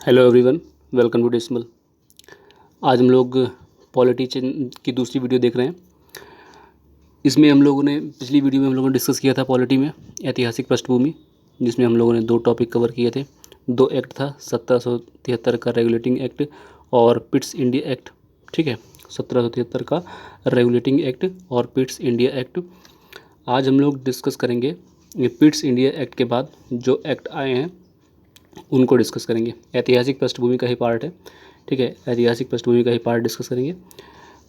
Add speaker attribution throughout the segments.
Speaker 1: Hello everyone, welcome to decimal. आज हम लोग पॉलिटी की दूसरी वीडियो देख रहे हैं। इसमें हम लोगों ने पिछली वीडियो में हम लोगों ने डिस्कस किया था पॉलिटी में ऐतिहासिक पृष्ठभूमि, जिसमें हम लोगों ने दो टॉपिक कवर किए थे। दो एक्ट था 1773 का रेगुलेटिंग एक्ट और पिट्स इंडिया एक्ट। ठीक है, 1773 का रेगुलेटिंग एक्ट और पिट्स इंडिया एक्ट। आज हम लोग डिस्कस करेंगे ये पिट्स इंडिया एक्ट के बाद जो एक्ट आए हैं उनको डिस्कस करेंगे। ऐतिहासिक पृष्ठभूमि का ही पार्ट है। ठीक है, ऐतिहासिक पृष्ठभूमि का ही पार्ट डिस्कस करेंगे।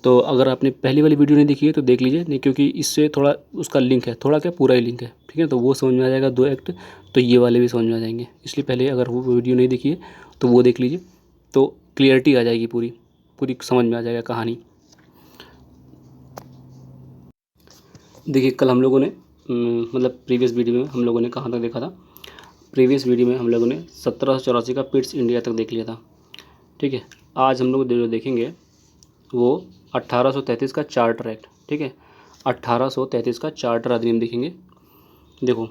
Speaker 1: तो अगर आपने पहली वाली वीडियो नहीं देखी है तो देख लीजिए, नहीं क्योंकि इससे थोड़ा उसका लिंक है, थोड़ा क्या पूरा ही लिंक है। ठीक है, तो वो समझ में आ जाएगा दो एक्ट, तो ये वाले भी समझ में आ जाएंगे। इसलिए पहले अगर वो वीडियो नहीं देखी है तो वो देख लीजिए, तो क्लियरिटी आ जाएगी, पूरी पूरी समझ में आ जाएगा कहानी। देखिए, कल हम लोगों ने मतलब प्रीवियस वीडियो में हम लोगों ने कहाँ तक देखा था। प्रीवियस वीडियो में हम लोगों ने 1784 का पिट्स इंडिया तक देख लिया था। ठीक है, आज हम लोग जो देखेंगे वो 1833 का चार्टर एक्ट। ठीक है, 1833 का चार्टर अधिनियम देखेंगे। देखो,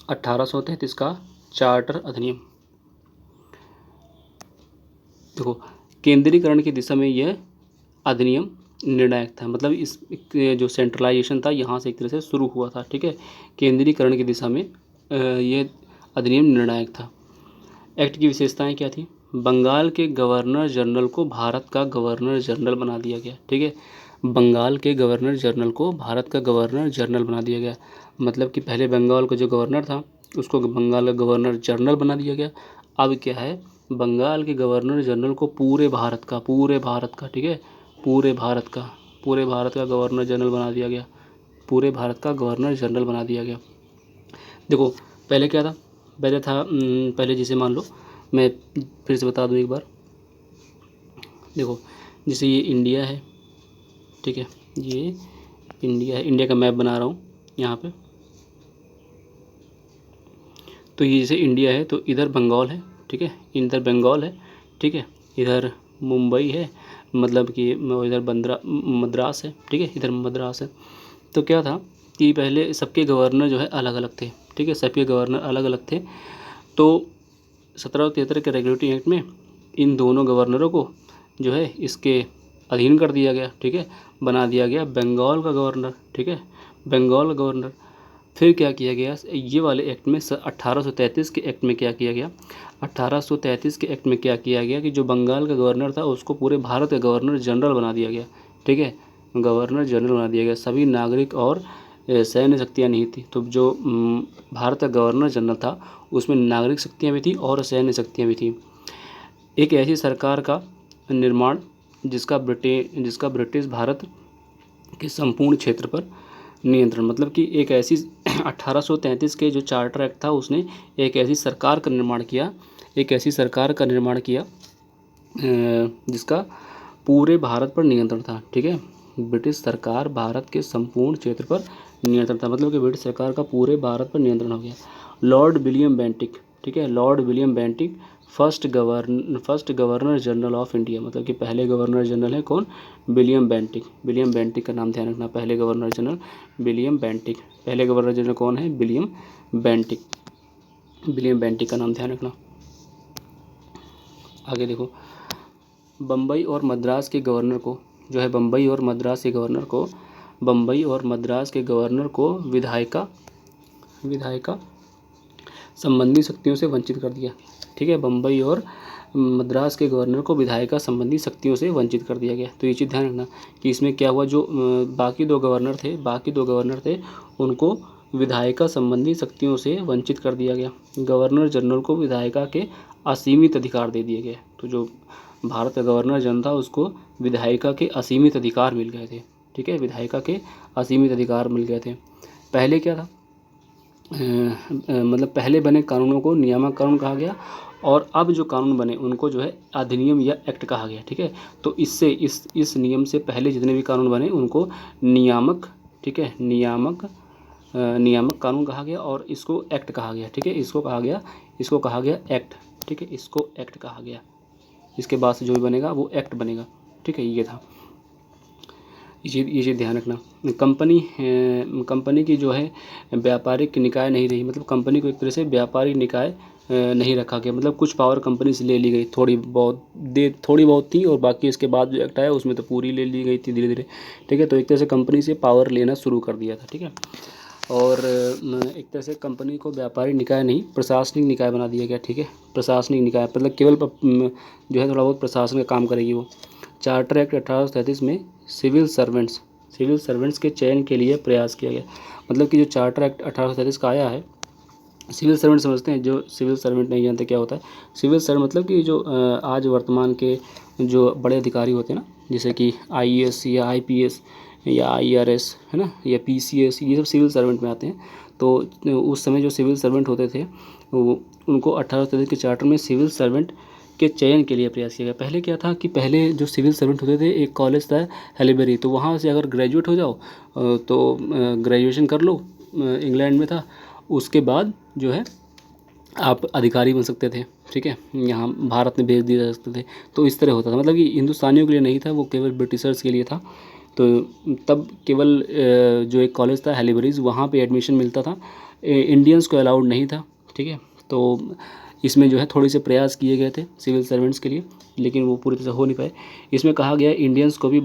Speaker 1: 1833 का चार्टर अधिनियम, देखो केंद्रीकरण की दिशा में यह अधिनियम निर्णायक था। मतलब इस जो सेंट्रलाइजेशन था यहाँ से एक तरह से शुरू हुआ था। ठीक है, केंद्रीकरण की दिशा में ये अधिनियम निर्णायक था। एक्ट की विशेषताएं क्या थी? बंगाल के गवर्नर जनरल को भारत का गवर्नर जनरल बना दिया गया। ठीक है, बंगाल के गवर्नर जनरल को भारत का गवर्नर जनरल बना दिया गया। मतलब कि पहले बंगाल का जो गवर्नर था उसको बंगाल का गवर्नर जनरल बना दिया गया। अब क्या है, बंगाल के गवर्नर जनरल को पूरे भारत का, ठीक है, पूरे भारत का गवर्नर जनरल बना दिया गया। पूरे भारत का गवर्नर जनरल बना दिया गया। देखो, पहले क्या था? पहले जैसे मान लो, मैं फिर से बता दूं एक बार। देखो, जैसे ये इंडिया है। ठीक है, ये इंडिया है, इंडिया का मैप बना रहा हूँ यहाँ पे। तो ये जैसे इंडिया है तो इधर बंगाल है। ठीक है, इधर बंगाल है। ठीक है, इधर मुंबई है, मतलब कि इधर मद्रास है। ठीक है, इधर मद्रास है। तो क्या था कि पहले सबके गवर्नर जो है अलग अलग थे। ठीक है, सबके गवर्नर अलग अलग थे। तो 1773 के रेगुलेटिंग एक्ट में इन दोनों गवर्नरों को जो है इसके अधीन कर दिया गया। ठीक है, बना दिया गया बंगाल का गवर्नर। ठीक है, बंगाल का गवर्नर। फिर क्या किया गया ये वाले एक्ट में, 1833 के एक्ट में क्या किया गया? 1833 के एक्ट में क्या किया गया कि जो बंगाल का गवर्नर था उसको पूरे भारत का गवर्नर जनरल बना दिया गया। ठीक है, गवर्नर जनरल बना दिया गया। सभी नागरिक और सैन्य शक्तियाँ नहीं थी। तो जो भारत का गवर्नर जनरल था उसमें नागरिक शक्तियाँ भी थी और सैन्य शक्तियाँ भी थी। एक ऐसी सरकार का निर्माण जिसका ब्रिटिश भारत के संपूर्ण क्षेत्र पर नियंत्रण, मतलब कि एक ऐसी 1833 के जो चार्टर एक्ट था उसने एक ऐसी सरकार का निर्माण किया, जिसका पूरे भारत पर नियंत्रण था। ठीक है, ब्रिटिश सरकार भारत के संपूर्ण क्षेत्र पर नियंत्रण था, मतलब कि ब्रिटिश सरकार का पूरे भारत पर नियंत्रण हो गया। लॉर्ड विलियम बेंटिक, ठीक है, Lord William Bentinck first governor general of India, मतलब कि पहले गवर्नर जनरल है कौन? William Bentinck. विलियम बेंटिक का नाम ध्यान रखना, पहले गवर्नर जनरल विलियम बेंटिक। पहले गवर्नर जनरल कौन है? William Bentinck. विलियम बेंटिक का नाम ध्यान रखना। आगे देखो, बम्बई और मद्रास के गवर्नर को जो है, बम्बई और मद्रास के गवर्नर को विधायिका संबंधी शक्तियों से वंचित कर दिया। ठीक है, बम्बई और मद्रास के गवर्नर को विधायिका संबंधी शक्तियों से वंचित कर दिया गया। तो ये चीज़ ध्यान रखना कि इसमें क्या हुआ, जो बाकी दो गवर्नर थे उनको विधायिका संबंधी शक्तियों से वंचित कर दिया गया। गवर्नर जनरल को विधायिका के असीमित अधिकार दे दिए गए। तो जो भारत का गवर्नर जनरल था उसको विधायिका के असीमित अधिकार मिल गए थे। ठीक है, विधायिका के असीमित अधिकार मिल गए थे। पहले क्या था, मतलब पहले बने कानूनों को नियामक कानून कहा गया और अब जो कानून बने उनको जो है अधिनियम या एक्ट कहा गया। ठीक है, तो इससे इस नियम से पहले जितने भी कानून बने उनको नियामक, ठीक है, नियामक कानून कहा गया और इसको एक्ट कहा गया। ठीक है, इसको कहा गया एक्ट। ठीक है, इसको एक्ट कहा गया। इसके बाद से जो भी बनेगा वो एक्ट बनेगा। ठीक है, ये था, ये चीज़ ध्यान रखना। कंपनी की जो है व्यापारिक निकाय नहीं रही, मतलब कंपनी को एक तरह से व्यापारिक निकाय नहीं रखा गया, मतलब कुछ पावर कंपनी से ले ली गई, थोड़ी बहुत थी और बाकी इसके बाद जो एक्ट आया उसमें तो पूरी ले ली गई थी धीरे धीरे, ठीक है। तो एक तरह से कंपनी से पावर लेना शुरू कर दिया था, ठीक है। और एक तरह से कंपनी को व्यापारिक निकाय नहीं प्रशासनिक निकाय बना दिया गया, ठीक है। प्रशासनिक निकाय मतलब केवल जो है थोड़ा बहुत प्रशासन का काम करेगी वो। चार्टर एक्ट 1833 में सिविल सर्वेंट्स के चयन के लिए प्रयास किया गया, मतलब कि जो चार्टर एक्ट 1833 का आया है, सिविल सर्वेंट समझते हैं, जो सिविल सर्वेंट नहीं जानते क्या होता है। सिविल सर्वेंट मतलब कि जो आज वर्तमान के जो बड़े अधिकारी होते हैं ना, जैसे कि आईएएस या आईपीएस या आईआरएस है ना, या पीसीएस, ये सब सिविल सर्वेंट में आते हैं। तो उस समय जो सिविल सर्वेंट होते थे वो उनको 1833 के चार्टर में सिविल सर्वेंट के चयन के लिए प्रयास किया गया। पहले क्या था कि पहले जो सिविल सर्वेंट होते थे, एक कॉलेज था हैलीबेरी, तो वहाँ से अगर ग्रेजुएट हो जाओ तो ग्रेजुएशन कर लो, इंग्लैंड में था, उसके बाद जो है आप अधिकारी बन सकते थे, ठीक है, यहाँ भारत में भेज दिए जा सकते थे। तो इस तरह होता था, मतलब कि हिंदुस्तानियों के लिए नहीं था, वो केवल ब्रिटिशर्स के लिए था। तो तब केवल जो एक कॉलेज था हैलीबरीज, वहाँ पे एडमिशन मिलता था, इंडियंस को अलाउड नहीं था, ठीक है। तो इसमें जो है थोड़े से प्रयास किए गए थे सिविल सर्वेंट्स के लिए, लेकिन वो पूरी तरह से हो नहीं पाए। इसमें कहा गया इंडियंस को भी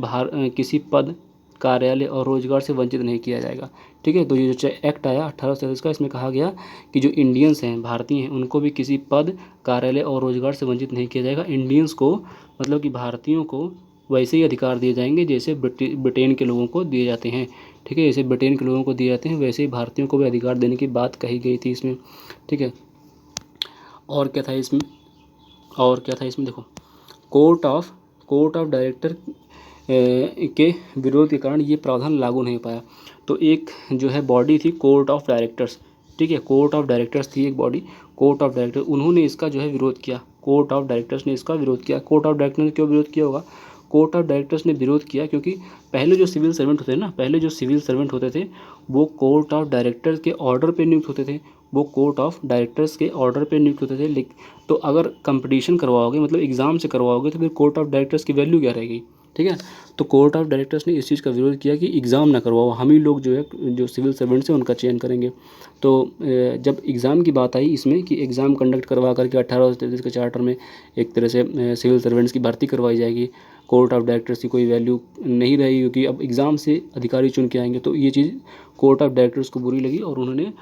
Speaker 1: किसी पद, कार्यालय और रोजगार से वंचित नहीं किया जाएगा, ठीक है। तो ये जो एक्ट आया 1837 का, इसमें कहा गया कि जो इंडियंस हैं, भारतीय हैं, उनको भी किसी पद, कार्यालय और रोजगार से वंचित नहीं किया जाएगा। इंडियंस को मतलब कि भारतीयों को वैसे ही अधिकार दिए जाएंगे जैसे ब्रिटेन के लोगों को दिए जाते हैं, ठीक है। जैसे ब्रिटेन के लोगों को दिए जाते हैं वैसे ही भारतीयों को भी अधिकार देने की बात कही गई थी इसमें, ठीक है। और क्या था इसमें, देखो, कोर्ट ऑफ डायरेक्टर के विरोध के कारण ये प्रावधान लागू नहीं हो पाया। तो एक जो है बॉडी थी कोर्ट ऑफ डायरेक्टर्स, ठीक है, कोर्ट ऑफ डायरेक्टर्स थी एक बॉडी, कोर्ट ऑफ डायरेक्टर, उन्होंने इसका जो है विरोध किया, कोर्ट ऑफ डायरेक्टर्स ने इसका विरोध किया। कोर्ट ऑफ डायरेक्टर्स ने क्यों विरोध किया होगा? कोर्ट ऑफ डायरेक्टर्स ने विरोध किया क्योंकि पहले जो सिविल सर्वेंट होते थे वो कोर्ट ऑफ डायरेक्टर्स के ऑर्डर पे नियुक्त होते थे, लेकिन तो अगर कंपटीशन करवाओगे, मतलब एग्ज़ाम से करवाओगे, तो फिर कोर्ट ऑफ डायरेक्टर्स की वैल्यू क्या रहेगी, ठीक है। तो कोर्ट ऑफ डायरेक्टर्स ने इस चीज़ का विरोध किया कि एग्ज़ाम ना करवाओ, हम ही लोग जो है जो सिविल सर्वेंट्स हैं उनका चयन करेंगे। तो जब एग्ज़ाम की बात आई इसमें कि एग्ज़ाम कंडक्ट करवा करके 1833 के चार्टर में एक तरह से सिविल सर्वेंट्स की भर्ती करवाई जाएगी, कोर्ट ऑफ डायरेक्टर्स की कोई वैल्यू नहीं रहेगी क्योंकि अब एग्ज़ाम से अधिकारी चुन के आएंगे। तो ये चीज़ कोर्ट ऑफ डायरेक्टर्स को बुरी लगी और उन्होंने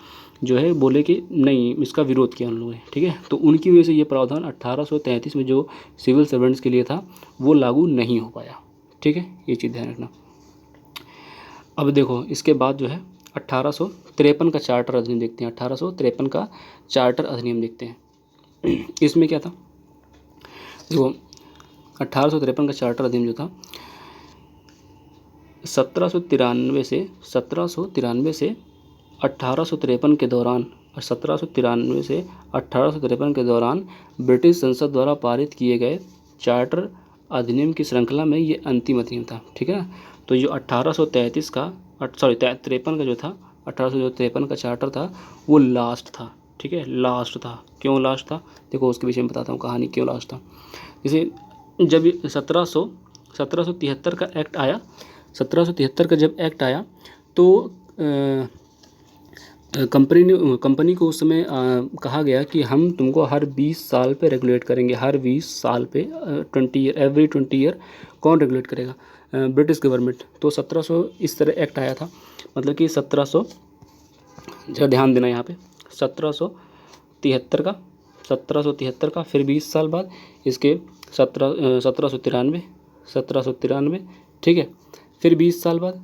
Speaker 1: जो है बोले कि नहीं, इसका विरोध किया उन लोगों ने, ठीक है। तो उनकी वजह से ये प्रावधान 1833 में जो सिविल सर्वेंट्स के लिए था वो लागू नहीं हो पाया, ठीक है, ये चीज़ ध्यान रखना। अब देखो इसके बाद जो है 1853 का चार्टर अधिनियम देखते हैं, 1853 का चार्टर अधिनियम देखते हैं। इसमें क्या था, देखो 1853 का चार्टर अधिनियम जो था 1793 से 1853 के दौरान, 1793 से 1853 के दौरान ब्रिटिश संसद द्वारा पारित किए गए चार्टर अधिनियम की श्रृंखला में ये अंतिम अधिनियम था, ठीक है ना। तो जो 1833 का 53 का जो था, 1853 का चार्टर था वो लास्ट था, ठीक है, लास्ट था। क्यों लास्ट था, देखो उसके विषय में बताता हूँ कहानी क्यों लास्ट था। जैसे जब 1773 का एक्ट आया, 1773 का जब एक्ट आया तो कंपनी को उस समय कहा गया कि हम तुमको हर 20 साल पे रेगुलेट करेंगे, हर 20 साल पे 20 ईयर, एवरी 20 ईयर कौन रेगुलेट करेगा, ब्रिटिश गवर्नमेंट। तो 1700 इस तरह एक्ट आया था, मतलब कि 1700, जरा ध्यान देना यहाँ पे, 1773 का फिर 20 साल बाद इसके 1793, ठीक है, फिर 20 साल बाद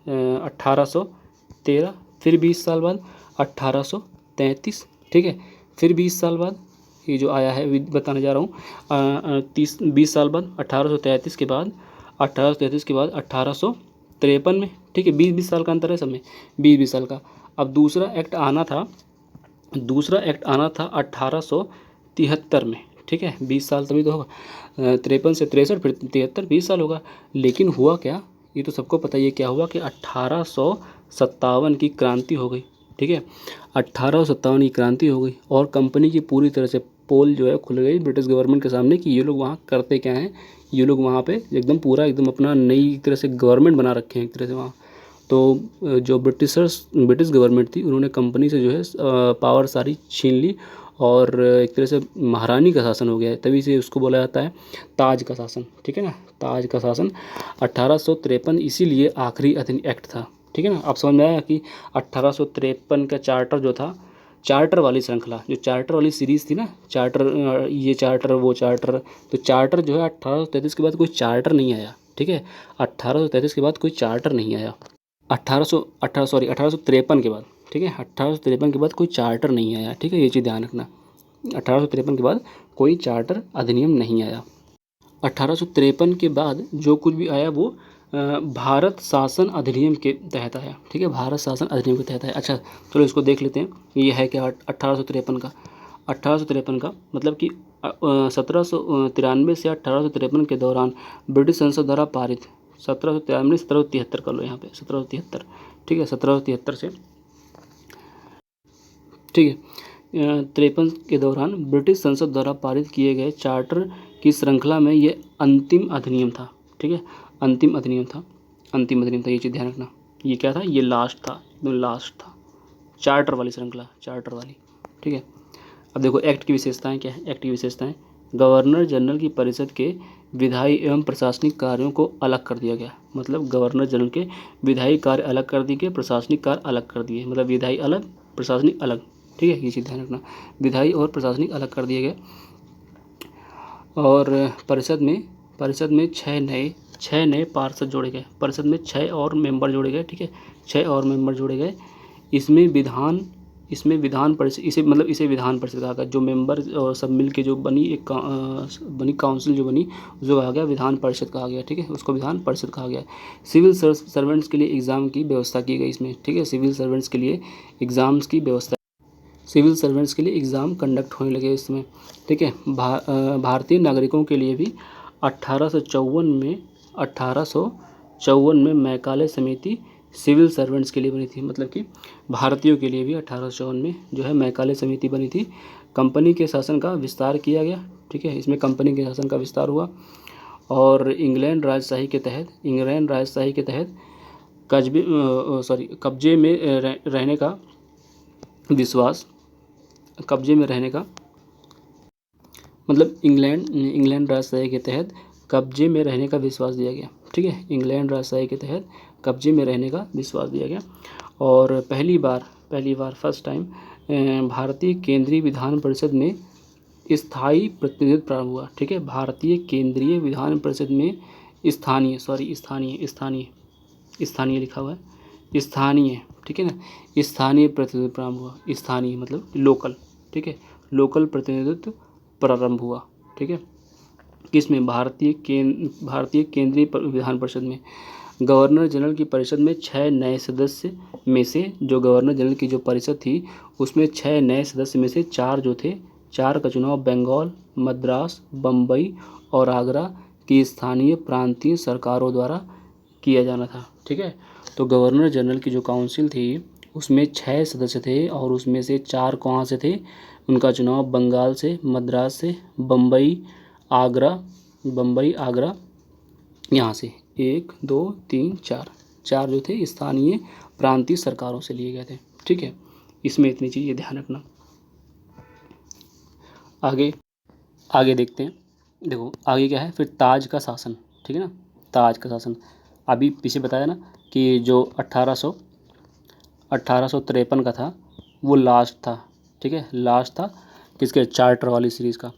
Speaker 1: 1813, फिर 20 साल बाद 1833, ठीक है, फिर 20 साल बाद ये जो आया है बताने जा रहा हूँ 20 साल बाद 1833 के बाद 1853 में, ठीक है, 20 साल का अंतर है सब में, 20 साल का। अब दूसरा एक्ट आना था 1873 में, ठीक है, 20 साल तभी तो होगा, 53 से 63 फिर 73, 20 साल होगा। लेकिन हुआ क्या, ये तो सबको पता ही है क्या हुआ कि 1857 की क्रांति हो गई, ठीक है, 1857 की क्रांति हो गई और कंपनी की पूरी तरह से पोल जो है खुल गई ब्रिटिश गवर्नमेंट के सामने कि ये लोग वहाँ करते क्या हैं, ये लोग वहाँ पे एकदम पूरा एकदम अपना नई तरह से गवर्नमेंट बना रखे हैं एक तरह से वहाँ। तो जो ब्रिटिश गवर्नमेंट थी उन्होंने कंपनी से जो है पावर सारी छीन ली और एक तरह से महारानी का शासन हो गया है, तभी से उसको बोला जाता है ताज का शासन, ठीक है ना, ताज का शासन। 1853 इसीलिए आखिरी एक्ट था, ठीक है ना। आप समझ में आया कि 1853 का चार्टर जो था, चार्टर वाली श्रृंखला, जो चार्टर वाली सीरीज़ थी ना, चार्टर, ये चार्टर वो चार्टर, तो चार्टर जो है 1833 के बाद कोई चार्टर नहीं आया, ठीक है। 1833 के बाद कोई चार्टर नहीं आया, 1853 के बाद, ठीक है। 1853 के बाद कोई चार्टर नहीं आया, ठीक है, ये चीज़ ध्यान रखना। 1853 के बाद कोई चार्टर अधिनियम नहीं आया। 1853 के बाद जो कुछ भी आया वो भारत शासन अधिनियम के तहत आया, ठीक है, भारत शासन अधिनियम के तहत आया। अच्छा चलो इसको देख लेते हैं, ये है क्या 1853 का। 1853 का मतलब कि 1793 से 1853 के दौरान ब्रिटिश संसद द्वारा पारित, 1793 1773 कर लो यहाँ पे, 1773, ठीक है, 1773 से, ठीक है, 53 के दौरान ब्रिटिश संसद द्वारा पारित किए गए चार्टर की श्रृंखला में ये अंतिम अधिनियम था, ठीक है, अंतिम अधिनियम था, अंतिम अधिनियम था, ये चीज़ ध्यान रखना। ये क्या था, ये लास्ट था, एकदम लास्ट था, चार्टर वाली श्रृंखला, चार्टर वाली, ठीक है। अब देखो एक्ट की विशेषताएं क्या है, एक्ट की विशेषताएं, गवर्नर जनरल की परिषद के विधायी एवं प्रशासनिक कार्यों को अलग कर दिया गया, मतलब गवर्नर जनरल के विधायी कार्य अलग कर दिए गए, प्रशासनिक कार्य अलग कर दिए, मतलब विधायी अलग, प्रशासनिक अलग, ठीक है, ये चीज़ ध्यान रखना, विधायी और प्रशासनिक अलग कर दिए गए। और परिषद में छः नए पार्षद जोड़े गए, परिषद में 6 और मेंबर जोड़े गए, ठीक है, 6 और मेंबर जोड़े गए। इसमें विधान परिषद, इसे विधान परिषद कहा गया, जो मेंबर और सब मिल के जो बनी एक बनी काउंसिल जो बनी, उसको कहा गया विधान परिषद कहा गया, ठीक है, उसको विधान परिषद कहा गया। सिविल सर्वेंट्स के लिए एग्ज़ाम की व्यवस्था की गई इसमें, ठीक है, सिविल सर्वेंट्स के लिए एग्ज़ाम्स की व्यवस्था, सिविल सर्वेंट्स के लिए एग्ज़ाम कंडक्ट होने लगे इसमें, ठीक है। भारतीय नागरिकों के लिए भी 1854 में मैकाले समिति सिविल सर्वेंट्स के लिए बनी थी, मतलब कि भारतीयों के लिए भी 1854 में जो है मैकाले समिति बनी थी। कंपनी के शासन का विस्तार किया गया, ठीक है, इसमें कंपनी के शासन का विस्तार हुआ। और इंग्लैंड राजशाही के तहत कब्जे में रहने का विश्वास, कब्जे में रहने का मतलब इंग्लैंड राजशाही के तहत कब्जे में रहने का विश्वास दिया गया, ठीक है, इंग्लैंड राजशाही के तहत कब्जे में रहने का विश्वास दिया गया। और पहली बार फर्स्ट टाइम भारतीय केंद्रीय विधान परिषद में स्थायी प्रतिनिधित्व प्रारंभ हुआ, ठीक है, भारतीय केंद्रीय विधान परिषद में स्थानीय लिखा हुआ है, स्थानीय, ठीक है ना, स्थानीय प्रतिनिधित्व प्रारंभ हुआ, स्थानीय मतलब लोकल, ठीक है, लोकल प्रतिनिधित्व प्रारंभ हुआ, ठीक है, किसमें, भारतीय केंद्रीय विधान परिषद में। गवर्नर जनरल की परिषद में 6 नए सदस्य में से, जो गवर्नर जनरल की जो परिषद थी उसमें 6 नए सदस्य में से 4 जो थे, 4 का चुनाव बंगाल, मद्रास, बम्बई और आगरा की स्थानीय प्रांतीय सरकारों द्वारा किया जाना था, ठीक है। तो गवर्नर जनरल की जो काउंसिल थी उसमें 6 सदस्य थे और उसमें से 4 कहाँ से थे, उनका चुनाव बंगाल से, मद्रास से, बम्बई, आगरा, यहाँ से 1 2 3 4 जो थे स्थानीय प्रांतीय सरकारों से लिए गए थे, ठीक है। इसमें इतनी चीज़ें ध्यान रखना। आगे देखते हैं, देखो आगे क्या है फिर, ताज का शासन, ठीक है ना, ताज का शासन। अभी पीछे बताया ना कि जो 1853 का था वो लास्ट था, ठीक है, लास्ट था किसके, चार्टर वाली सीरीज़ का।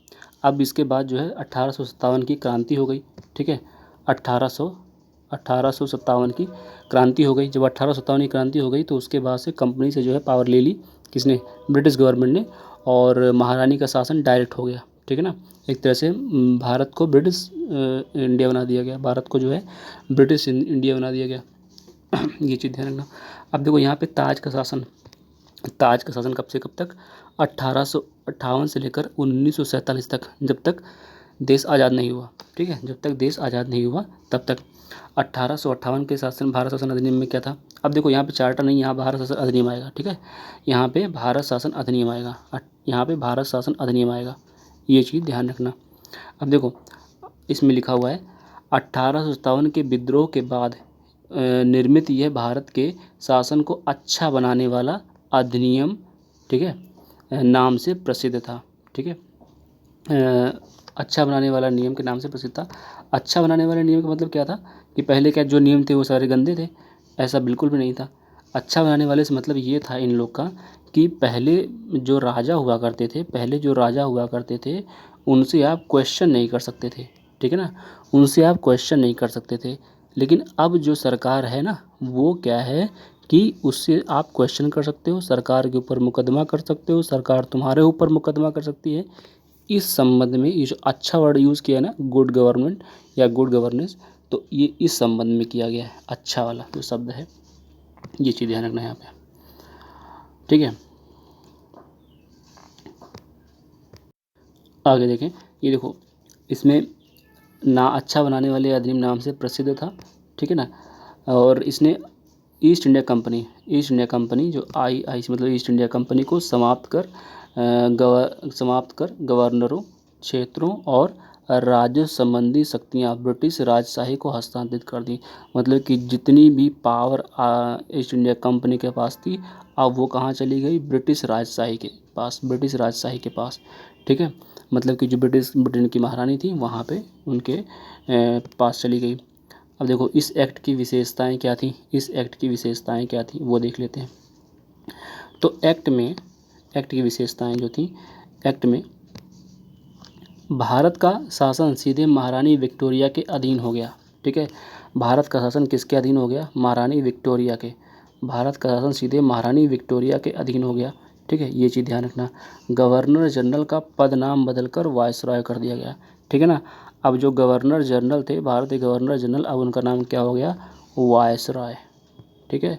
Speaker 1: अब इसके बाद जो है 1857 की क्रांति हो गई, ठीक है, 1857 की क्रांति हो गई। जब 1857 की क्रांति हो गई तो उसके बाद से कंपनी से जो है पावर ले ली किसने, ब्रिटिश गवर्नमेंट ने, और महारानी का शासन डायरेक्ट हो गया, ठीक है ना। एक तरह से भारत को ब्रिटिश इंडिया बना दिया गया, भारत को जो है ब्रिटिश इंडिया बना दिया गया। ये चीज़ ध्यान रखना। अब देखो यहाँ पे ताज का शासन कब से कब तक, 1858 से लेकर 1947 तक, जब तक देश आज़ाद नहीं हुआ, ठीक है, जब तक देश आज़ाद नहीं हुआ तब तक। 1858 के भारत शासन अधिनियम में क्या था, अब देखो यहाँ पे चार्टर नहीं, यहाँ भारत शासन अधिनियम आएगा, ठीक है, यहाँ पे भारत शासन अधिनियम आएगा, ये चीज़ ध्यान रखना। अब देखो इसमें लिखा हुआ है 1857 के विद्रोह के बाद निर्मित यह भारत के शासन को अच्छा बनाने वाला अधिनियम, ठीक है, नाम से प्रसिद्ध था। ठीक है, अच्छा बनाने वाला नियम के नाम से प्रसिद्ध था। अच्छा बनाने वाले नियम का मतलब क्या था कि पहले क्या जो नियम थे वो सारे गंदे थे? ऐसा बिल्कुल भी नहीं था। अच्छा बनाने वाले से मतलब ये था इन लोग का कि पहले जो राजा हुआ करते थे, पहले जो राजा हुआ करते थे, उनसे आप क्वेश्चन नहीं कर सकते थे। ठीक है ना, उनसे आप क्वेश्चन नहीं कर सकते थे। लेकिन अब जो सरकार है ना, वो क्या है कि उससे आप क्वेश्चन कर सकते हो, सरकार के ऊपर मुकदमा कर सकते हो, सरकार तुम्हारे ऊपर मुकदमा कर सकती है। इस संबंध में ये जो अच्छा वर्ड यूज़ किया है ना, गुड गवर्नमेंट या गुड गवर्नेंस, तो ये इस संबंध में किया गया है, अच्छा वाला जो शब्द है, ये चीज़ ध्यान रखना है यहाँ पे। ठीक है, आगे देखें, ये देखो इसमें ना अच्छा बनाने वाले अधिनियम नाम से प्रसिद्ध था। ठीक है ना, और इसने ईस्ट इंडिया कंपनी जो आई मतलब ईस्ट इंडिया कंपनी को समाप्त कर गवर्नरों, क्षेत्रों और राज्य संबंधी शक्तियाँ ब्रिटिश राजशाही को हस्तांतरित कर दी। मतलब कि जितनी भी पावर ईस्ट इंडिया कंपनी के पास थी, अब वो कहाँ चली गई? ब्रिटिश राजशाही के पास, ब्रिटिश राजशाही के पास। ठीक है, मतलब कि जो ब्रिटेन की महारानी थी वहाँ पे उनके पास चली गई। अब देखो इस एक्ट की विशेषताएं क्या थी, इस एक्ट की विशेषताएं क्या थी वो देख लेते हैं। तो एक्ट की विशेषताएं जो थी, एक्ट में भारत का शासन सीधे महारानी विक्टोरिया के अधीन हो गया। ठीक है, भारत का शासन किसके अधीन हो गया? महारानी विक्टोरिया के। भारत का शासन सीधे महारानी विक्टोरिया के अधीन हो गया। ठीक है, ये चीज़ ध्यान रखना। गवर्नर जनरल का पद नाम बदलकर वायसराय कर दिया गया। ठीक है ना, अब जो गवर्नर जनरल थे, भारत के गवर्नर जनरल, अब उनका नाम क्या हो गया? वायसराय। ठीक है,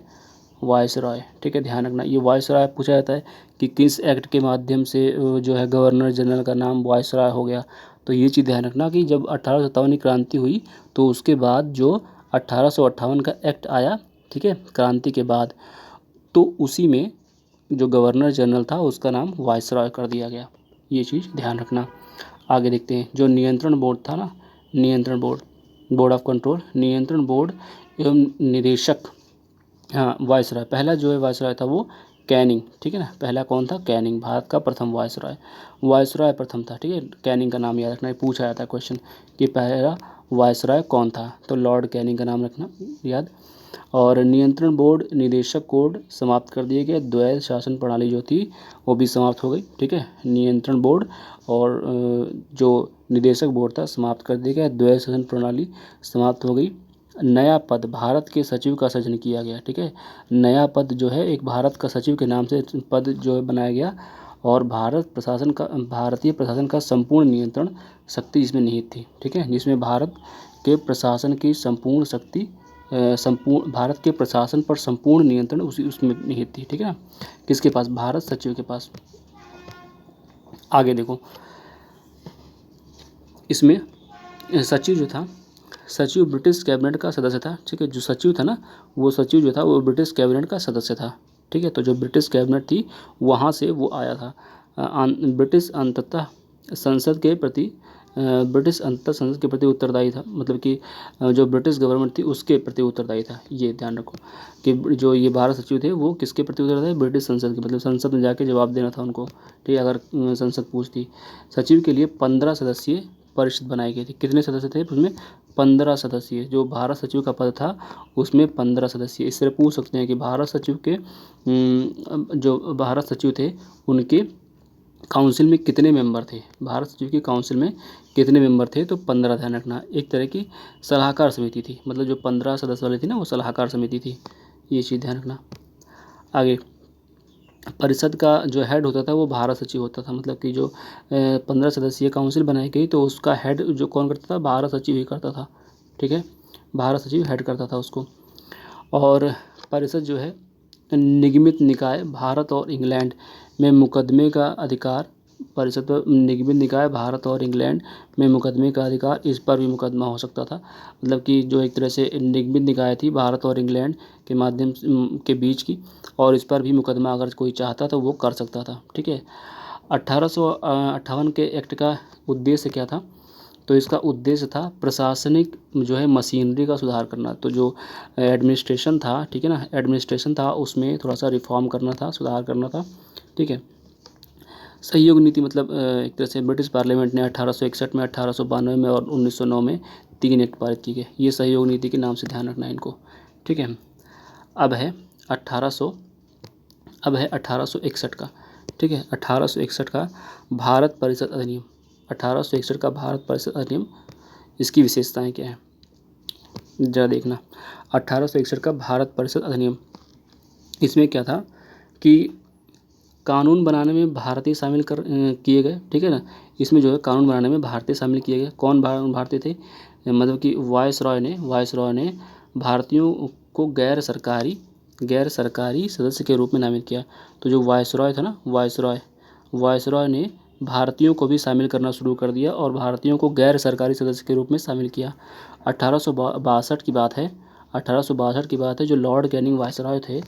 Speaker 1: वायसराय। ठीक है, ध्यान रखना, ये वायसराय पूछा जाता है कि किस एक्ट के माध्यम से जो है गवर्नर जनरल का नाम वायसराय हो गया। तो ये चीज़ ध्यान रखना कि जब 1857 की क्रांति हुई तो उसके बाद जो 1858 का एक्ट आया, ठीक है, क्रांति के बाद, तो उसी में जो गवर्नर जनरल था उसका नाम वायसराय कर दिया गया। ये चीज़ ध्यान रखना। आगे देखते हैं, जो नियंत्रण बोर्ड था ना, नियंत्रण बोर्ड, बोर्ड ऑफ कंट्रोल, नियंत्रण बोर्ड एवं निदेशक, हाँ वायसराय, पहला जो है वायसराय था वो कैनिंग। ठीक है ना, पहला कौन था? कैनिंग, भारत का प्रथम वायसराय, वायसराय प्रथम था। ठीक है, कैनिंग का नाम याद रखना, है पूछा जाता है क्वेश्चन कि पहला वायसराय कौन था, तो लॉर्ड कैनिंग का नाम रखना याद। और नियंत्रण बोर्ड, निदेशक कोड समाप्त कर दिए गए, द्वैध शासन प्रणाली जो थी वो भी समाप्त हो गई। ठीक है, नियंत्रण बोर्ड और जो निदेशक बोर्ड था समाप्त कर दिया गया, द्वैध शासन प्रणाली समाप्त हो गई। नया पद भारत के सचिव का सृजन किया गया। ठीक है, नया पद जो है एक भारत का सचिव के नाम से पद जो है बनाया गया, और भारतीय प्रशासन का संपूर्ण नियंत्रण शक्ति इसमें निहित थी। ठीक है, जिसमें भारत के प्रशासन की संपूर्ण शक्ति, भारत के प्रशासन पर संपूर्ण नियंत्रण उसमें निहित थी। ठीक है ना, किसके पास? भारत सचिव के पास। आगे देखो, इसमें सचिव जो था, सचिव ब्रिटिश कैबिनेट का सदस्य था। ठीक है, जो सचिव था ना, वो सचिव जो था वो ब्रिटिश कैबिनेट का सदस्य था। ठीक है, तो जो ब्रिटिश कैबिनेट थी वहाँ से वो आया था। ब्रिटिश अंततः संसद के प्रति उत्तरदायी था। मतलब कि जो ब्रिटिश गवर्नमेंट थी उसके प्रति उत्तरदायी था। ये ध्यान रखो कि जो ये 12 सचिव थे वो किसके प्रति उत्तरदायी? ब्रिटिश संसद के, मतलब संसद में जाके जवाब देना था उनको। ठीक है, अगर संसद पूछती। सचिव के लिए 15 सदस्यीय परिषद बनाई गई थी। कितने सदस्य थे उसमें? 15 सदस्यीय। जो भारत सचिव का पद था उसमें 15 सदस्य। इस तरह पूछ सकते हैं कि भारत सचिव के जो भारत सचिव थे उनके काउंसिल में कितने मेंबर थे? भारत सचिव की काउंसिल में कितने मेंबर थे? तो 15। ध्यान रखना, एक तरह की सलाहकार समिति थी, मतलब जो 15 सदस्य वाली थी ना वो सलाहकार समिति थी। ये चीज़ ध्यान रखना। आगे, परिषद का जो हेड होता था वो भारत सचिव होता था। मतलब कि जो 15 सदस्यीय काउंसिल बनाई गई तो उसका हेड जो कौन करता था? भारत सचिव ही करता था। ठीक है, भारत सचिव हेड करता था उसको। और परिषद जो है निगमित निकाय भारत और इंग्लैंड में मुकदमे का अधिकार, परिषद पर निगमित निकाय भारत और इंग्लैंड में मुकदमे का अधिकार, इस पर भी मुकदमा हो सकता था। मतलब कि जो एक तरह से निगमित निकाय थी भारत और इंग्लैंड के माध्यम के बीच की, और इस पर भी मुकदमा अगर कोई चाहता तो वो कर सकता था। ठीक है, 1858 के एक्ट का उद्देश्य क्या था? तो इसका उद्देश्य था प्रशासनिक जो है मशीनरी का सुधार करना। तो जो एडमिनिस्ट्रेशन था, ठीक है ना, एडमिनिस्ट्रेशन था उसमें थोड़ा सा रिफॉर्म करना था, सुधार करना था। ठीक है, सहयोग नीति मतलब एक तरह से ब्रिटिश पार्लियामेंट ने 1861 में, 1892 में और 1909 में 3 एक्ट पारित किए गए। ये सहयोग नीति के नाम से ध्यान रखना है इनको, ठीक है। अब है 1861 का, ठीक है, 1861 का भारत परिषद अधिनियम। 1861 का भारत परिषद अधिनियम, इसकी विशेषताएं क्या हैं जरा देखना। 1861 का भारत परिषद अधिनियम, इसमें क्या था कि कानून बनाने में भारतीय शामिल किए गए, ठीक है ना। इसमें जो है कानून बनाने में भारतीय शामिल किए गए। कौन भारतीय थे, मतलब कि वायसरॉय ने भारतीयों को गैर सरकारी सदस्य के रूप में नामित किया। तो जो वायसरॉय था ना, वायसरॉय ने भारतीयों को भी शामिल करना शुरू कर दिया और भारतीयों को गैर सरकारी सदस्य के रूप में शामिल किया। 1862 की बात है, 1862 की बात है। जो लॉर्ड कैनिंग वायसरॉय थे,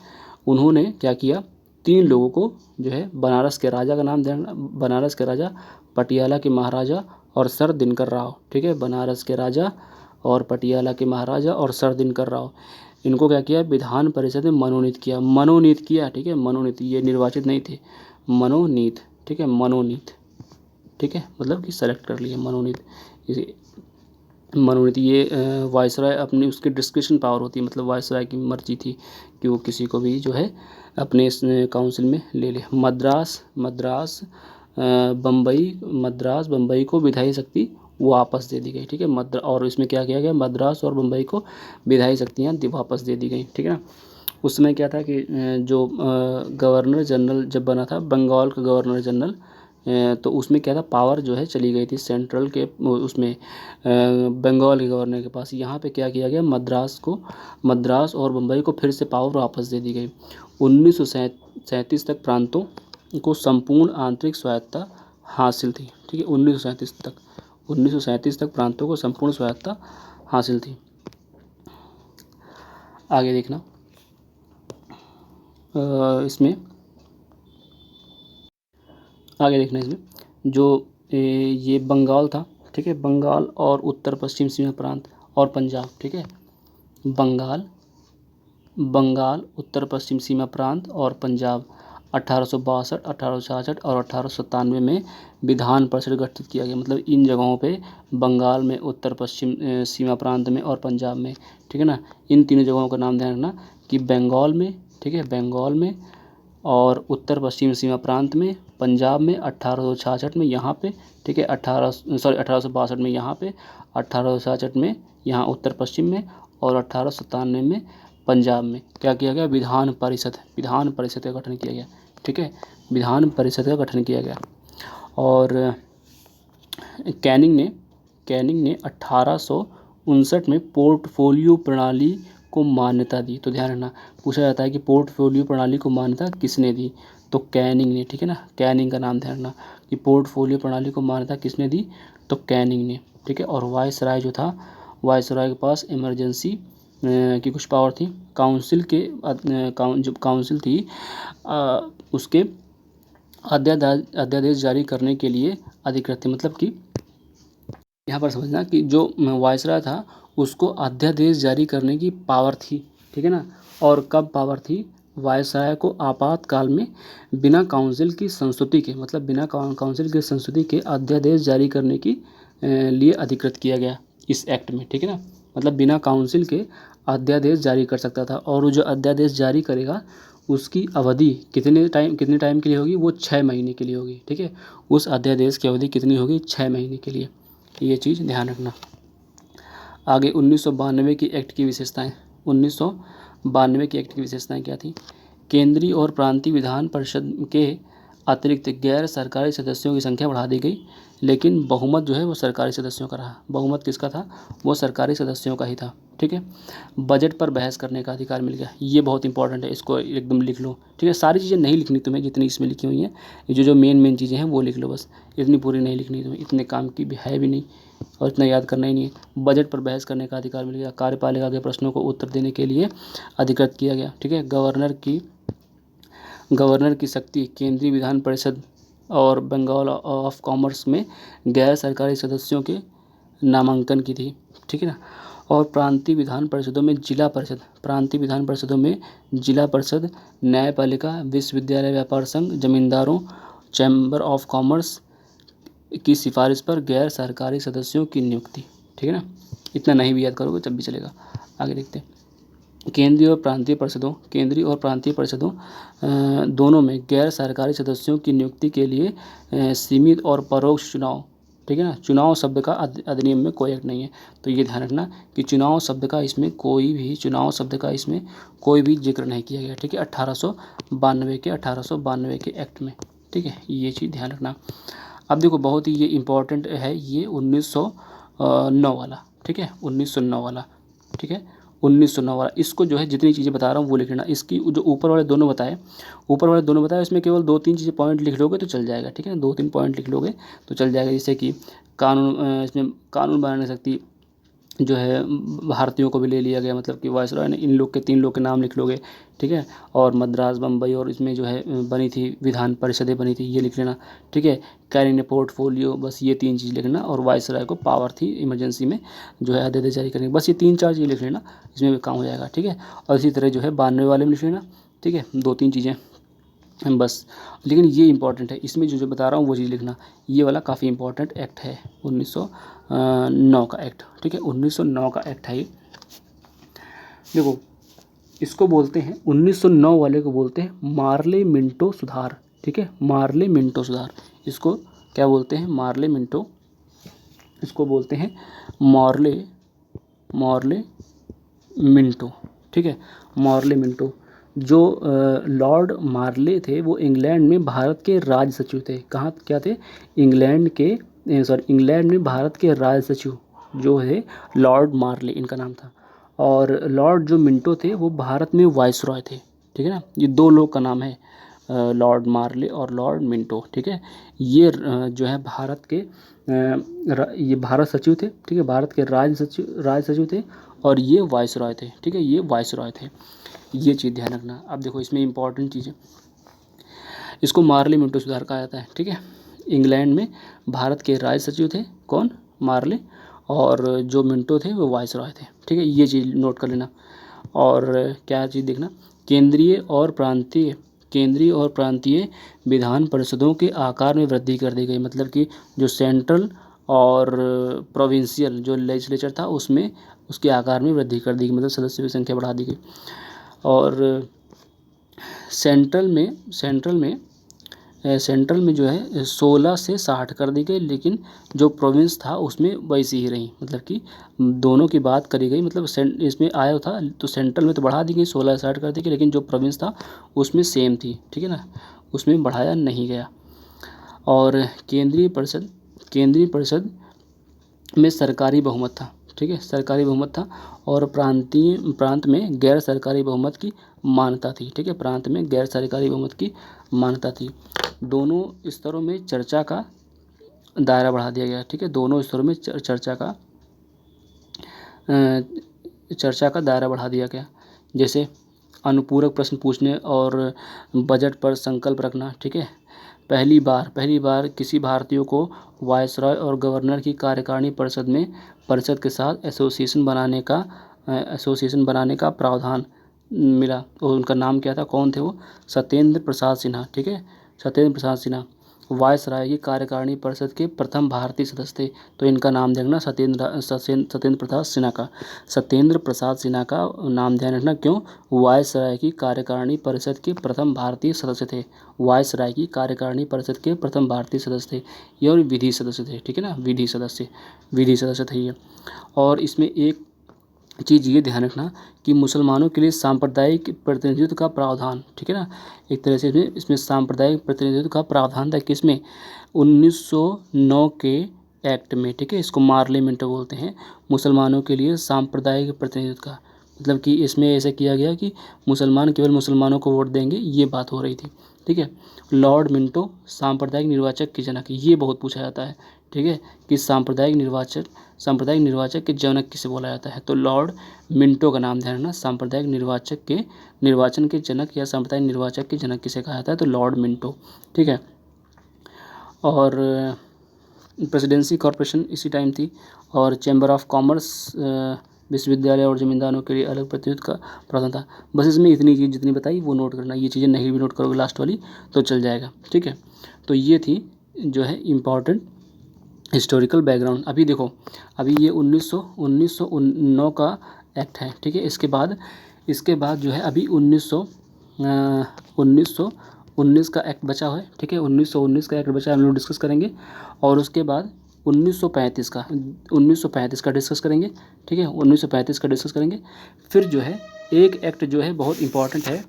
Speaker 1: उन्होंने क्या किया, 3 लोगों को जो है बनारस के राजा का नाम देना, बनारस के राजा, पटियाला के महाराजा और सर दिनकर राव, ठीक है। बनारस के राजा और पटियाला के महाराजा और सर दिनकर राव, इनको क्या किया, विधान परिषद में मनोनीत किया, ठीक है। मनोनीत, ये निर्वाचित नहीं थे, मनोनीत, ठीक है, मनोनीत, ठीक है, मतलब कि सेलेक्ट कर लिए, मनोनीत। ये वायसराय अपनी, उसकी डिस्क्रिप्शन पावर होती है, मतलब वायसराय की मर्जी थी कि वो किसी को भी जो है अपने इस काउंसिल में ले ले। मद्रास बम्बई को विधायी शक्ति वापस दे दी गई, ठीक है। और इसमें क्या किया गया, मद्रास और बम्बई को विधायी शक्तियाँ वापस दे दी गई, ठीक है ना। उस समय क्या था कि जो गवर्नर जनरल जब बना था, बंगाल का गवर्नर जनरल, तो उसमें क्या था, पावर जो है चली गई थी सेंट्रल के उसमें, बंगाल के गवर्नर के पास। यहाँ पे क्या किया गया, मद्रास और बम्बई को फिर से पावर वापस दे दी गई। 1937 तक प्रांतों को संपूर्ण आंतरिक स्वायत्तता हासिल थी, ठीक है। 1937 तक प्रांतों को संपूर्ण स्वायत्तता हासिल थी। आगे देखना, इसमें जो ये बंगाल था, ठीक है, बंगाल और उत्तर पश्चिम सीमा प्रांत और पंजाब, ठीक है। बंगाल, उत्तर पश्चिम सीमा प्रांत और पंजाब 1862, 1866 और 1897 में विधान परिषद गठित किया गया। मतलब इन जगहों पे, बंगाल में, उत्तर पश्चिम सीमा प्रांत में और पंजाब में, ठीक है ना, इन तीनों जगहों का नाम ध्यान रखना कि बंगाल में, ठीक है, बंगाल में और उत्तर पश्चिम सीमा प्रांत में, पंजाब में 1866 में यहाँ पे, ठीक है, 1862 में यहाँ पे, 1866 में यहाँ उत्तर पश्चिम में और 1897 में पंजाब में क्या किया गया, विधान परिषद का गठन किया गया, ठीक है, विधान परिषद का गठन किया गया। और कैनिंग ने 1859 में पोर्टफोलियो प्रणाली को मान्यता दी। तो ध्यान रखना, पूछा जाता है कि पोर्टफोलियो प्रणाली को मान्यता किसने दी, तो कैनिंग ने, ठीक है ना, कैनिंग का नाम ध्यान रखना कि पोर्टफोलियो प्रणाली को मान्यता किसने दी, तो कैनिंग ने, ठीक है। और वायसराय जो था, वायसराय के पास इमरजेंसी की कुछ पावर थी। काउंसिल जो काउंसिल थी उसके अध्यादेश जारी करने के लिए अधिकृत थे। मतलब कि यहाँ पर समझना कि जो वायसराय था उसको अध्यादेश जारी करने की पावर थी, ठीक है ना। और कब पावर थी, वायसराय को आपातकाल में बिना काउंसिल की संस्तुति के, मतलब बिना काउंसिल की संस्तुति के अध्यादेश जारी करने की लिए अधिकृत किया गया इस एक्ट में, ठीक है ना। मतलब बिना काउंसिल के अध्यादेश जारी कर सकता था। और वो जो अध्यादेश जारी करेगा उसकी अवधि कितने टाइम के लिए होगी, वो 6 महीने के लिए होगी, ठीक है। उस अध्यादेश की अवधि कितनी होगी, 6 महीने के लिए, ये चीज़ ध्यान रखना। आगे 1992 की एक्ट की विशेषताएं। 1992 की एक्ट की विशेषताएं क्या थी, केंद्रीय और प्रांतीय विधान परिषद के अतिरिक्त गैर सरकारी सदस्यों की संख्या बढ़ा दी गई, लेकिन बहुमत जो है वो सरकारी सदस्यों का रहा। बहुमत किसका था, वो सरकारी सदस्यों का ही था, ठीक है। बजट पर बहस करने का अधिकार मिल गया, ये बहुत इंपॉर्टेंट है, इसको एकदम लिख लो, ठीक है। सारी चीज़ें नहीं लिखनी तुम्हें जितनी इसमें लिखी हुई हैं, ये जो मेन चीज़ें हैं वो लिख लो बस, इतनी पूरी नहीं लिखनी तुम्हें, इतने काम की भी है भी नहीं और इतना याद करना ही नहीं है। बजट पर बहस करने का अधिकार मिल गया, कार्यपालिका के प्रश्नों को उत्तर देने के लिए अधिकृत किया गया, ठीक है। गवर्नर की शक्ति केंद्रीय विधान परिषद और बंगाल ऑफ कॉमर्स में गैर सरकारी सदस्यों के नामांकन की थी, ठीक है ना। और प्रांतीय विधान परिषदों में जिला परिषद, न्यायपालिका, विश्वविद्यालय, व्यापार संघ, जमींदारों चैम्बर ऑफ कॉमर्स की सिफारिश पर गैर सरकारी सदस्यों की नियुक्ति, ठीक है ना। इतना नहीं भी याद करोगे तब भी चलेगा। आगे देखते हैं। केंद्रीय और प्रांतीय परिषदों दोनों में गैर सरकारी सदस्यों की नियुक्ति के लिए सीमित और परोक्ष चुनाव, ठीक है ना। चुनाव शब्द का अधिनियम में कोई एक्ट नहीं है, तो ये ध्यान रखना कि चुनाव शब्द का इसमें कोई भी जिक्र नहीं किया गया, ठीक है। 1892 के एक्ट में, ठीक है, ये चीज़ ध्यान रखना। अब देखो बहुत ही ये इम्पोर्टेंट है ये 1909 वाला, ठीक है, 1909 वाला, ठीक है, 1909 वाला। इसको जो है जितनी चीज़ें बता रहा हूँ वो लिख लेना। इसकी जो ऊपर वाले दोनों बताए इसमें केवल 2-3 चीज़ें पॉइंट लिख लोगे तो चल जाएगा, ठीक है ना। 2-3 पॉइंट लिख लोगे तो चल जाएगा। जैसे कि इसमें कानून बनाने सकती जो है भारतीयों को भी ले लिया गया, मतलब कि वायसरॉय ने इन लोग के 3 लोग के नाम लिख लोगे, ठीक है। और मद्रास, बम्बई और इसमें जो है बनी थी विधान परिषदें बनी थी, ये लिख लेना, ठीक है। कैरिंग ए पोर्टफोलियो, बस ये 3 चीज़ लिखना। और वायसरॉय को पावर थी इमरजेंसी में जो है आदेश जारी करने, बस ये 3-4 चीज़ लिख लेना, इसमें भी काम हो जाएगा, ठीक है। और इसी तरह जो है 92 वाले में लिख लेना, ठीक है, 2-3 चीज़ें बस। लेकिन ये इंपॉर्टेंट है, इसमें जो बता रहा हूँ वो चीज़ लिखना। ये वाला काफ़ी इंपॉर्टेंट एक्ट है, 1909 का एक्ट, ठीक है, 1909 का एक्ट है ये। देखो इसको बोलते हैं 1909 वाले को बोलते हैं मार्ले मिंटो सुधार, ठीक है, मार्ले मिंटो सुधार। इसको क्या बोलते हैं? मार्ले मिंटो, इसको बोलते हैं मॉर्ले मिंटो, ठीक है, मॉर्ले मिंटो। जो लॉर्ड मार्ले थे वो इंग्लैंड में भारत के राज सचिव थे। कहाँ क्या थे? इंग्लैंड में भारत के राज सचिव जो है लॉर्ड मार्ले, इनका नाम था। और लॉर्ड जो मिंटो थे वो भारत में वाइसरॉय थे, ठीक है ना। ये 2 लोग का नाम है, लॉर्ड मार्ले और लॉर्ड मिंटो, ठीक है। ये जो है भारत के ये भारत सचिव थे, ठीक है, भारत के राज सचिव थे। और ये वाइसरॉय थे, ठीक है, ये वाइसरॉय थे। ये चीज़ ध्यान रखना। अब देखो इसमें इंपॉर्टेंट चीज़ें, इसको मार्ले मिंटो सुधार कहा जाता है, ठीक है। इंग्लैंड में भारत के राज सचिव थे कौन? मार्ले। और जो मिंटो थे वो वाइसरॉय थे, ठीक है। ये चीज़ नोट कर लेना। और क्या चीज़ देखना, केंद्रीय और प्रांतीय विधान परिषदों के आकार में वृद्धि कर दी गई। मतलब कि जो सेंट्रल और प्रोविंशियल जो लेजिस्लेचर था उसमें उसके आकार में वृद्धि कर दी गई, मतलब सदस्यों की संख्या बढ़ा दी गई। और सेंट्रल में जो है 16 से 60 कर दी गई, लेकिन जो प्रोविंस था उसमें वैसी ही रही। मतलब कि दोनों की बात करी गई, मतलब इसमें आया था तो सेंट्रल में तो बढ़ा दी गई, 16 से 60 कर दी गई, लेकिन जो प्रोविंस था उसमें सेम थी, ठीक है ना, उसमें बढ़ाया नहीं गया। और केंद्रीय परिषद में सरकारी बहुमत था, ठीक है, सरकारी बहुमत था। और प्रांत में गैर सरकारी बहुमत की मान्यता थी, ठीक है, प्रांत में गैर सरकारी बहुमत की मान्यता थी। दोनों स्तरों में चर्चा का दायरा बढ़ा दिया गया, ठीक है, दोनों स्तरों में चर्चा का दायरा बढ़ा दिया गया। जैसे अनुपूरक प्रश्न पूछने और बजट पर संकल्प रखना, ठीक है। पहली बार किसी भारतीय को वायसरॉय और गवर्नर की कार्यकारिणी परिषद के साथ एसोसिएशन बनाने का प्रावधान मिला। और उनका नाम क्या था, कौन थे वो? सत्येंद्र प्रसाद सिन्हा, ठीक है, सत्येंद्र प्रसाद सिन्हा वायसराय की कार्यकारिणी परिषद के प्रथम भारतीय सदस्य थे। तो इनका नाम देखना सत्येंद्र प्रसाद सिन्हा का नाम ध्यान रखना। क्यों? वायसराय की कार्यकारिणी परिषद के प्रथम भारतीय सदस्य थे। वायसराय की कार्यकारिणी परिषद के प्रथम भारतीय सदस्य थे ये, और विधि सदस्य थे, ठीक है ना, विधि सदस्य थे ये। और इसमें एक चीज़ ये ध्यान रखना कि मुसलमानों के लिए सांप्रदायिक प्रतिनिधित्व का प्रावधान, ठीक है ना, एक तरह से इसमें सांप्रदायिक प्रतिनिधित्व का प्रावधान था। किसमें? 1909 के एक्ट में, ठीक है, इसको मार्ले मिंटो बोलते हैं, मुसलमानों के लिए सांप्रदायिक प्रतिनिधित्व का। मतलब कि इसमें ऐसा किया गया कि मुसलमान केवल मुसलमानों को वोट देंगे, ये बात हो रही थी, ठीक है। लॉर्ड मिंटो सांप्रदायिक निर्वाचक के जनक, ये बहुत पूछा जाता है, ठीक है, कि सांप्रदायिक निर्वाचक के जनक किसे बोला जाता है? तो लॉर्ड मिंटो का नाम ध्यान रखना। सांप्रदायिक निर्वाचन के जनक या सांप्रदायिक निर्वाचक के जनक किसे कहा जाता है? तो लॉर्ड मिंटो, ठीक है। और प्रेसिडेंसी कॉर्पोरेशन इसी टाइम थी। और चैम्बर ऑफ कॉमर्स विश्वविद्यालय और ज़मींदारों के लिए अलग प्रतिनिधित्व का प्रावधान था। बस इसमें इतनी चीज़ जितनी बताई वो नोट करना, ये चीज़ें नहीं भी नोट करोगे लास्ट वाली तो चल जाएगा, ठीक है। तो ये थी जो है इम्पॉर्टेंट हिस्टोरिकल बैकग्राउंड। अभी देखो, अभी ये 1909 का एक्ट है, ठीक है। इसके बाद जो है अभी 1919 का एक्ट बचा हुआ है, ठीक है। 1919 का एक्ट बचा है, हम लोग डिस्कस करेंगे। और उसके बाद 1935 का डिस्कस करेंगे, ठीक है। 1935 का डिस्कस करेंगे। फिर जो है एक एक्ट जो है बहुत इंपॉर्टेंट है,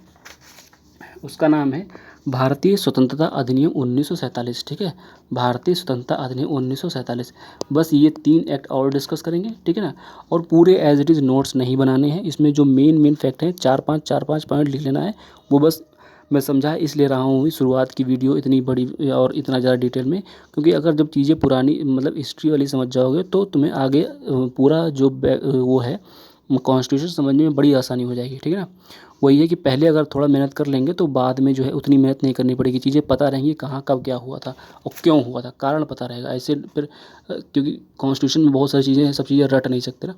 Speaker 1: उसका नाम है भारतीय स्वतंत्रता अधिनियम 1947, ठीक है। भारतीय स्वतंत्रता अधिनियम 1947। बस ये 3 एक्ट और डिस्कस करेंगे, ठीक है ना। और पूरे एज इट इज़ नोट्स नहीं बनाने हैं, इसमें जो मेन फैक्ट हैं 4-5 पॉइंट लिख लेना है। वो बस मैं समझा इसलिए रहा हूँ शुरुआत की वीडियो इतनी बड़ी और इतना ज़्यादा डिटेल में, क्योंकि अगर जब चीज़ें पुरानी मतलब हिस्ट्री वाली समझ जाओगे तो तुम्हें आगे पूरा जो वो है कॉन्स्टिट्यूशन समझने में बड़ी आसानी हो जाएगी, ठीक है ना। वही है कि पहले अगर थोड़ा मेहनत कर लेंगे तो बाद में जो है उतनी मेहनत नहीं करनी पड़ेगी, चीज़ें पता रहेंगी कहाँ कब क्या हुआ था और क्यों हुआ था, कारण पता रहेगा। ऐसे फिर क्योंकि कॉन्स्टिट्यूशन में बहुत सारी चीज़ें हैं, सब चीज़ें रट नहीं सकते ना,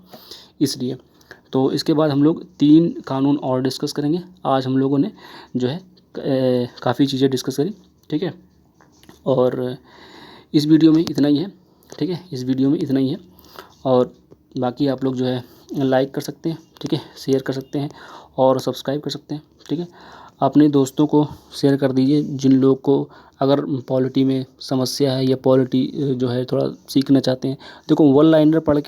Speaker 1: इसलिए। तो इसके बाद हम लोग 3 कानून और डिस्कस करेंगे। आज हम लोगों ने जो है काफ़ी चीज़ें डिस्कस करी, ठीक है। और इस वीडियो में इतना ही है, ठीक है। इस वीडियो में इतना ही है। और बाकी आप लोग जो है लाइक कर सकते हैं, ठीक है, शेयर कर सकते हैं और सब्सक्राइब कर सकते हैं, ठीक है। अपने दोस्तों को शेयर कर दीजिए जिन लोग को अगर पॉलिटी में समस्या है या पॉलिटी जो है थोड़ा सीखना चाहते हैं। देखो वन लाइनर पढ़ने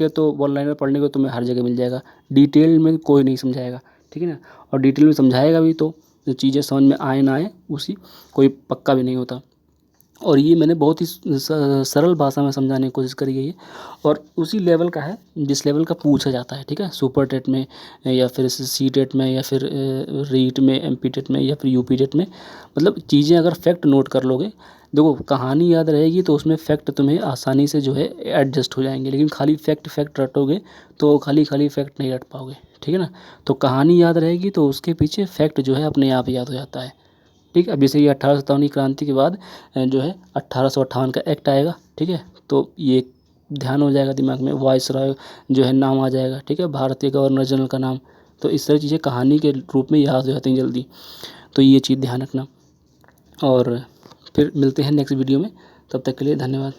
Speaker 1: को तुम्हें हर जगह मिल जाएगा, डिटेल में कोई नहीं समझाएगा, ठीक है ना। और डिटेल में समझाएगा भी तो जो चीज़ें समझ में आए ना आए उसी कोई पक्का भी नहीं होता। और ये मैंने बहुत ही सरल भाषा में समझाने की कोशिश करी गई है और उसी लेवल का है जिस लेवल का पूछा जाता है, ठीक है। सुपर टेट में या फिर सी टेट में या फिर रीट में, एमपी टेट में या फिर यूपी टेट में, मतलब चीज़ें अगर फैक्ट नोट कर लोगे, देखो कहानी याद रहेगी तो उसमें फैक्ट तुम्हें आसानी से जो है एडजस्ट हो जाएंगे। लेकिन खाली फैक्ट रटोगे तो खाली फैक्ट नहीं रट पाओगे, ठीक है ना। तो कहानी याद रहेगी तो उसके पीछे फैक्ट जो है अपने आप याद हो जाता है, ठीक है। अब जैसे ये 1857 क्रांति के बाद जो है 1858 का एक्ट आएगा, ठीक है। तो ये ध्यान हो जाएगा दिमाग में, वायसरॉय जो है नाम आ जाएगा, ठीक है, भारतीय गवर्नर जनरल का नाम। तो इस तरह चीज़ें कहानी के रूप में याद हो जाती हैं जल्दी, तो ये चीज़ ध्यान रखना। और फिर मिलते हैं नेक्स्ट वीडियो में, तब तक के लिए धन्यवाद।